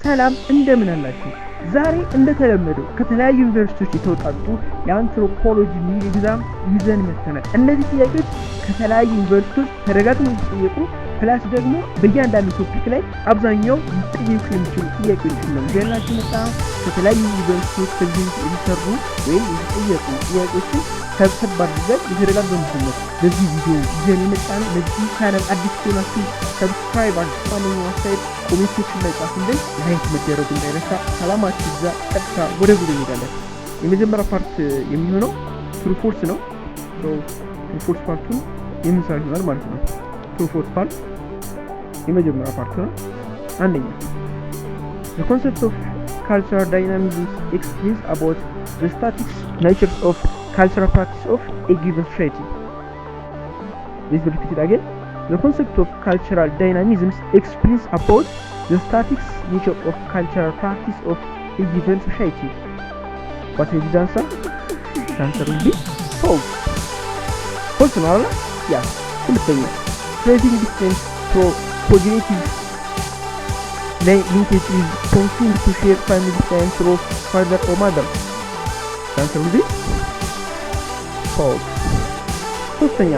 ሰላም እንደምን አላችሁ? ዛሬ እንደተለመደው ከተለያዩ ዩኒቨርሲቲዎች የተውጣጡ የአንትሮፖሎጂ ሚድ ኤግዛም ይዘን መጥተናል። እነዚህ ጥያቄዎች ከተለያዩ ዩኒቨርሲቲዎች ተደጋግመው የተጠየቁ ፕላስ ደግሞ በእያንዳንዱ ቶፒክ ላይ አብዛኛው ሊጠየቁ የሚችሉ ጥያቄዎችን ነው ይዘንላችሁ መጣን። ከተለያዩ ዩኒቨርሲቲዎች ከዚህ የሚሰሩ ወይም የተጠየቁ ጥያቄዎችን ሰብሰብ አድርገን የተደጋገሙትን ነው በዚህ ቪዲዮ ይዘን የመጣነው። ለዚህ ቻናል አዲስ ከሆናችሁ ሰብስክራይብ አድርጉ። ማንኛውም አስተያየት ኮሜንቶችን ላይ ጻፉልን። ላይክ መደረጉ እንዳይረሳ። ሰላማችሁ ይብዛ። ቀጥታ ወደ ቪዲዮ እንሄዳለን። የመጀመሪያ ፓርት የሚሆነው ትሩ ፎልስ ነው። ትሩ ፎልስ ፓርቱን የምንሰራ ይሆናል ማለት ነው። ትሩ ፎልስ ፓርት የመጀመሪያ ፓርት ነው። አንደኛ the concept of cultural dynamism explains about the static nature of cultural practice of a given society. Let's repeat it again. The concept of cultural dynamism explains about the static nature of cultural practice of a given society. What is the answer? The answer will be false. False, no? Yeah. ሁለተኛ tracing distance through cognitive linkage is confined to shared family ties through father or mother. The answer will be false. ሶስተኛ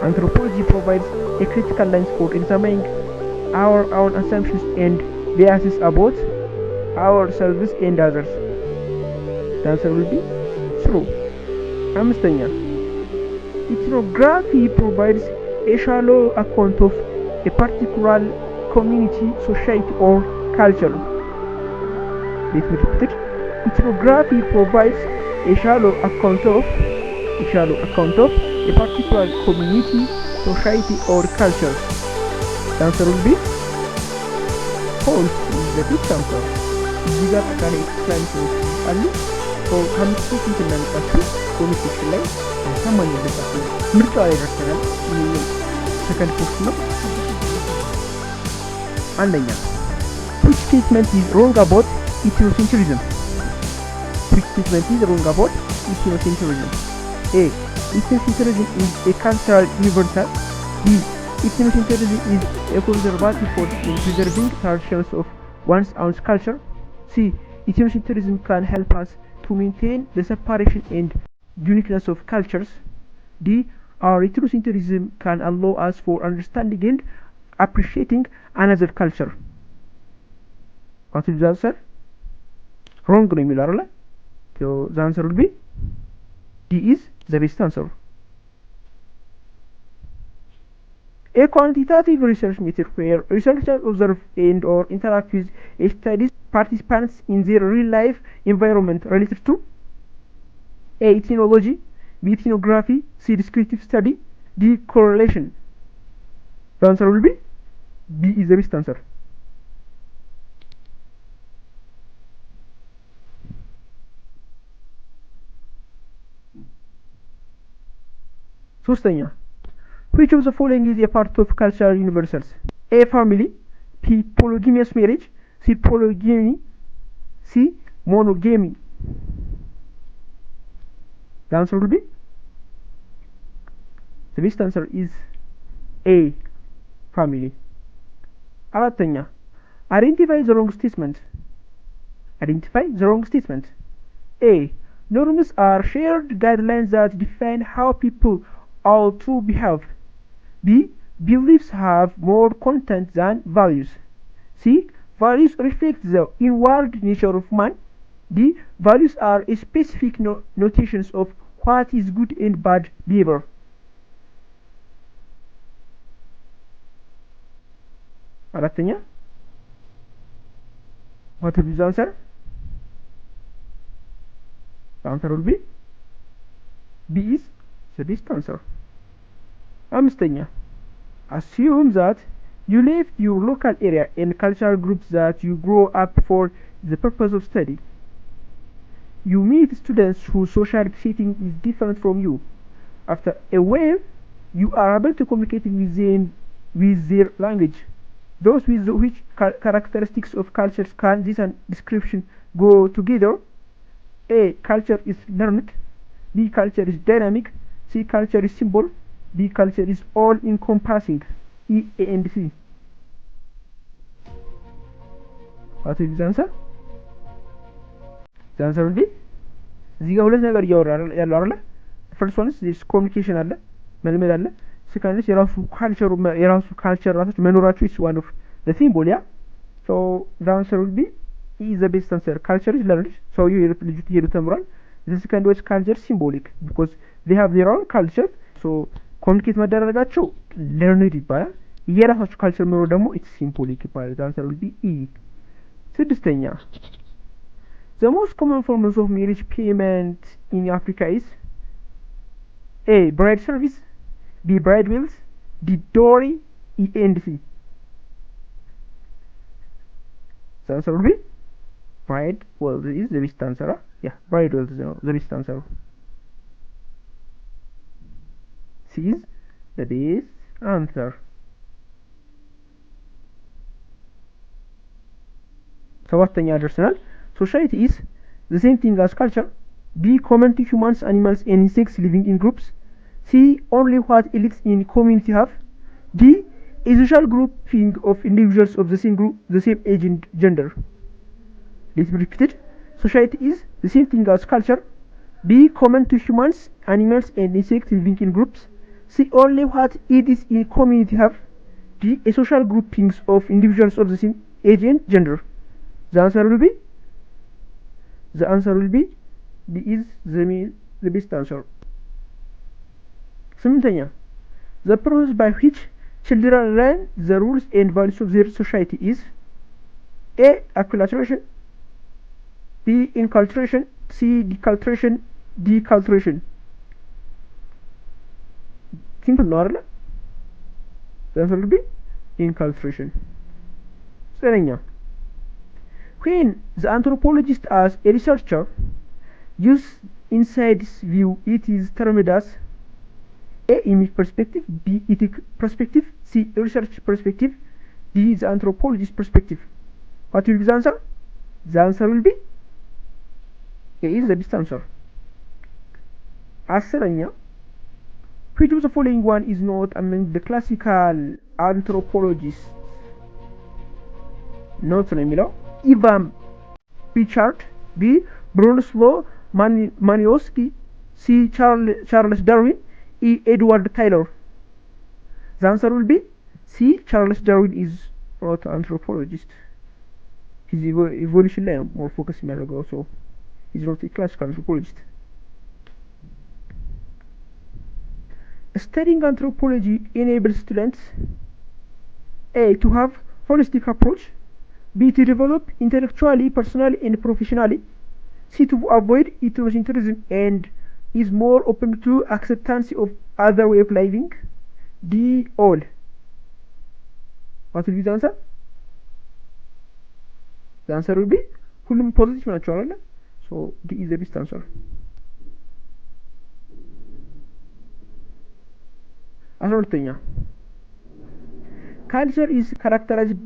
Anthropology provides a critical lens for examining our own assumptions and biases about ourselves and others. The answer will be true. አምስተኛ ethnography provides a shallow account of a particular community, society or culture. Let me repeat it. Ethnography provides a shallow account of a particular community, society or culture. The answer will be false. The best answer. እዚህ ጋር ጠቃሚ ኤክስፕላኔሽኖች አሉ። ከአምስቱ ስንት እናመጣችሁ ኮሚኒኬሽን ላይ ታማኝ እንደጣችሁ ምርጫ ላይ ደርሰናል። ሰከንድ ፖስት ነው። አንደኛ which statement is wrong about ethnocentrism? Which statement is wrong about ethnocentrism? A. Ethnocentrism is a cultural universal. B. Ethnocentrism is a conservative force in preserving traditions of one's own culture. C. Ethnocentrism can help us to maintain the separation and uniqueness of cultures. D. Our ethnocentrism can allow us for understanding and appreciating another culture. What is the answer? Wrong ነው የሚለው አይደል? So the answer will be D is the best answer. A quantitative research method where researchers observe and or interact with a study's participants in their real life environment related to A. Ethnology, B. Ethnography, C. Descriptive study, D. Correlation. The answer will be B is the best answer. ሶስተኛ which of the following is a part of cultural universals? A. Family, B. Polygamous marriage, C. Polygamy, C. Monogamy. The answer will be the best answer is A. Family. አራተኛ identify the wrong statement. Identify the wrong statement. A. Norms are shared guidelines that define how people ought to behave. B. Beliefs have more content than values. C. Values reflect the inward nature of man. D. Values are specific notations of what is good and bad behavior. አራተኛ what will be the answer? The answer will be B is the best answer. አምስተኛ assume that you left your local area and cultural groups that you grow up for the purpose of study. You meet students whose social setting is different from you. After a while, you are able to communicate with them with their language. Those with which characteristics of cultures can this description go together? A. Culture is learned. B. Culture is dynamic. C. Culture is symbol. D. Culture is all encompassing. E, A and C. What will be the answer? The answer will be እዚህ ጋር ሁለት ነገር እያወራ ያለው አይደለ? ፈርስት ዋንስ ዲስ ኮሚኒኬሽን አለ መልመድ አለ። ሴካንድስ የራሱ ካልቸር ራሶች መኖራቸው ኢስ ዋን ኦፍ ዘ ሲምቦል ያ ሶ the answer will be is the best answer. Culture is learned. So you ልጁ ሄዱ ተምሯል። the second was culture symbolic because they have their own culture. so ኮሚኒኬት መደረጋቸው learned ይባላል። የራሳቸው ካልቸር መኖር ደግሞ it's symbolic ይባላል። the answer will be E. ስድስተኛ the most common forms of marriage payment in Africa is A. Bride service, B. Bride wills, D. Dowry, E. and C. The answer will be bride wills is the best answer. Yeah, bride wills is the best answer. C is the best answer. ሰባተኛ ደርሰናል። Society is the same thing as culture. B. Common to humans, animals, and insects living in groups. C. Only what elites in community have. D. A social grouping of individuals of the same group, the same age and gender. Let me repeat it. Society is the same thing as culture. B. Common to humans, animals, and insects living in groups. C. Only what elites in community have. D. A social groupings of individuals of the same age and gender. The answer will be B is the best answer. ስምንተኛ the process by which children learn the rules and values of their society is A. Acculturation, B. Inculturation, C. Deculturation, D. Culturation. Simple ነው አይደለ? The answer will be inculturation. ዘጠነኛ when the anthropologist as a researcher use inside this view it is termed as A. Image perspective, B. Ethic perspective, C. Research perspective, D. The anthropologist perspective. What will be the answer? The answer will be A is the best answer. አስረኛ which of the following one is not among the classical anthropologists? Notes ነው የሚለው Ivan Pichard, B. Bronislaw Maniowski, C. Charles Darwin, E. Edward Taylor. The answer will be C. Charles Darwin is not an anthropologist. He's evolution ላይ more focus የሚያደርገው so he's not a classical anthropologist. Studying anthropology enables students A. to have holistic approach, B. to develop intellectually, personally, and professionally, C. to avoid ethnocentrism and is more open to acceptance of other way of living, D. all. What will be the answer? The answer will be ሁሉም ፖዚቲቭ ናቸው አይደል? So D is the best answer. 12ኛ culture is characterized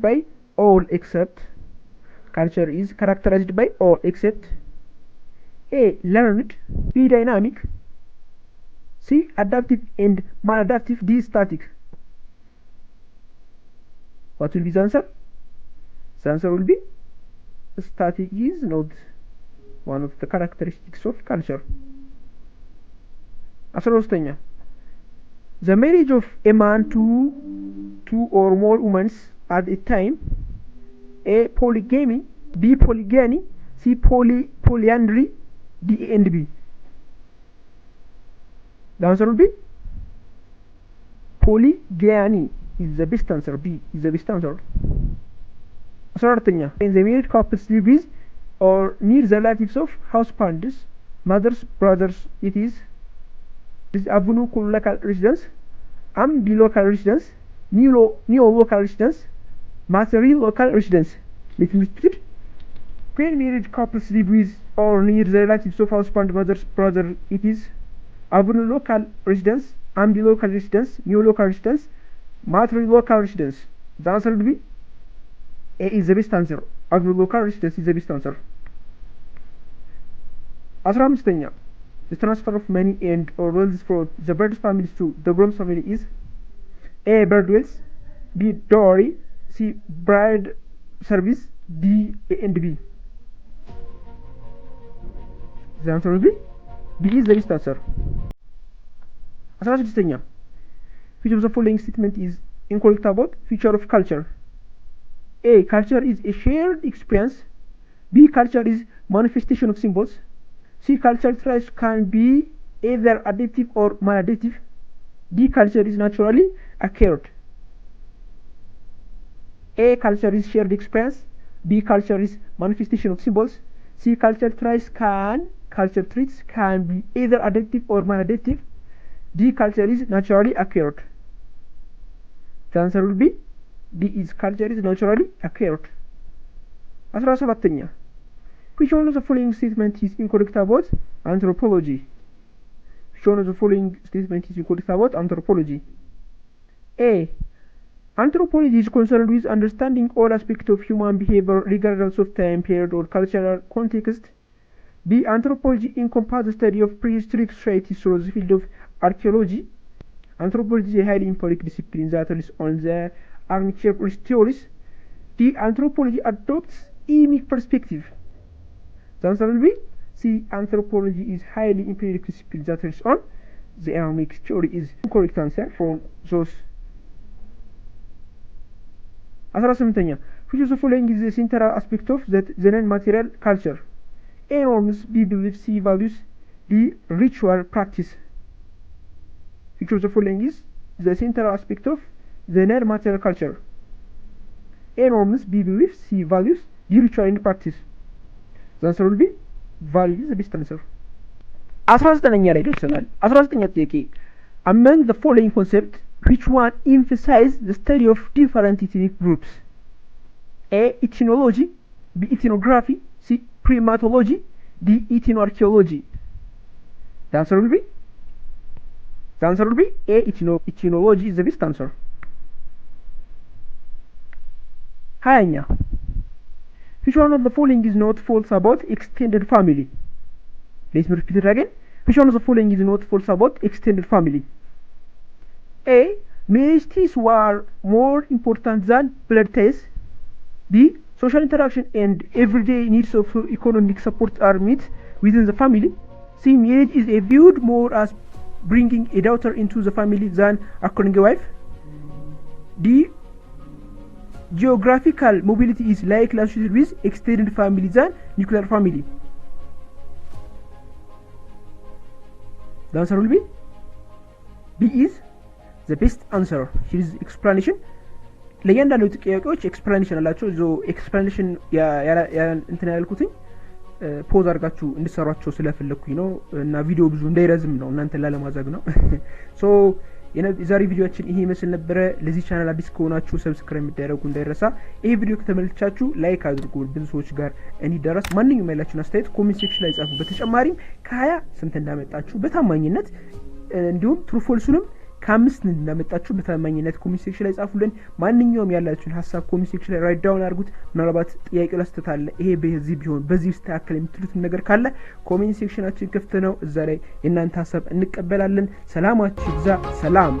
by all except A. learned, B. dynamic, C. adaptive and maladaptive, D. static. What will be the answer? The answer will be static is not one of the characteristics of culture. 13ኛ the marriage of a man to two or more women at a time, A. polygamy, B. polygyny, C. polyandry, D and B. The answer will be polygyny is the best answer. B is the best answer. 14ኛ the married couples live with or near the relatives of husbands, mothers, brothers. It is Avunu local residence, Ambi local residence, Neo local residence, Materi local residence. Let me repeat. When married couples live with or near the relatives of husband, mother's brother, it is Avunu local residence, Ambi local residence, Neo local residence, Materi local residence. The answer will be A is the best answer. Avunu local residence is the best answer. 15ኛ the transfer of money and or wealth from the bird's family to the groom's family is A. bird wills, B. dowry, C. bride service, D, A and B. The answer will be B is the best answer. 16ኛ which of the following statement is incorrect about feature of culture? A. Culture is a shared experience. B. Culture is manifestation of symbols. C. Culture traits can be either adaptive or maladaptive. D. Culture is naturally acquired. A. Culture is shared experience. B. Culture is manifestation of symbols. C. Culture traits can be either adaptive or maladaptive. D. Culture is naturally acquired. The answer will be D is culture is naturally acquired. 17ኛ which one of the following statement is incorrect about anthropology? Which one of the following statement is incorrect about anthropology? A. Anthropology is concerned with understanding all aspects of human behavior regardless of time period or cultural context. B. Anthropology encompasses the study of prehistoric societies through the field of archaeology. Anthropology is a highly empirical discipline that relies on the armchair of theories. D. Anthropology adopts emic perspective. The answer will be C. Anthropology is highly empirical discipline that relies on the armchair theory is incorrect answer for those. 18ኛ which of the following is the central aspect of the non-material culture? A. Norms, B. Beliefs, C. Values, D. Ritual practice. Which of the following is the central aspect of the non-material culture? A. Norms, B. Beliefs, C. Values, D. Ritual and practice. The answer will be value is the best answer. 19ኛ ላይ ደርሰናል። 19ኛ ጥያቄ among the following concepts which one emphasize the study of different ethnic groups? A. Ethnology, B. Ethnography, C. Primatology, D. Ethnoarchaeology. The answer will be A. Ethnology is the best answer. 20ኛ which one of the following is not false about extended family? Let me repeat it again. Which one of the following is not false about extended family? A. Marriage ties were more important than blood ties. B. Social interaction and everyday needs of economic support are met within the family. C. Marriage is viewed more as bringing a daughter into the family than acquiring a wife. D. Geographical mobility is likely associated with extended family than nuclear family. The answer will be B is the best answer. Here is explanation. ለእያንዳንዱ ጥያቄዎች ኤክስፕላኔሽን አላቸው። ዞ ኤክስፕላኔሽን እንትን ያልኩትኝ ፖዝ አድርጋችሁ እንድሰሯቸው ስለፈለኩኝ ነው እና ቪዲዮ ብዙ እንዳይረዝም ነው እናንተ ላለማዛግ ነው። ሶ የዛሬ ቪዲዮአችን ይሄ መስል ነበር። ለዚህ ቻናል አዲስ ከሆናችሁ ሰብስክራይብ እንድታደርጉ እንዳይረሳ። ይሄ ቪዲዮ ከተመለከታችሁ ላይክ አድርጉ፣ ብዙ ሰዎች ጋር እንዲደርስ። ማንኛውም ያላችሁን አስተያየት ኮሜንት ሴክሽን ላይ ጻፉ። በተጨማሪም ከ20 ስንት እንዳመጣችሁ በታማኝነት እንዲሁም ትሩ ፎልሱንም ከ5 እንዳመጣችሁ በታማኝነት ኮሜንት ሴክሽን ላይ ጻፉልን። ማንኛውም ያላችሁን ሐሳብ ኮሜንት ሴክሽን ላይ ራይት ዳውን አድርጉት። ምናልባት ጥያቄው ላስተታለ ይሄ በዚህ ቢሆን በዚህ ተስተካከለ የምትሉት ነገር ካለ ኮሜንት ሴክሽናችን ክፍት ነው። እዛ ላይ የእናንተ ሐሳብ እንቀበላለን። ሰላማችሁ ይብዛ። ሰላም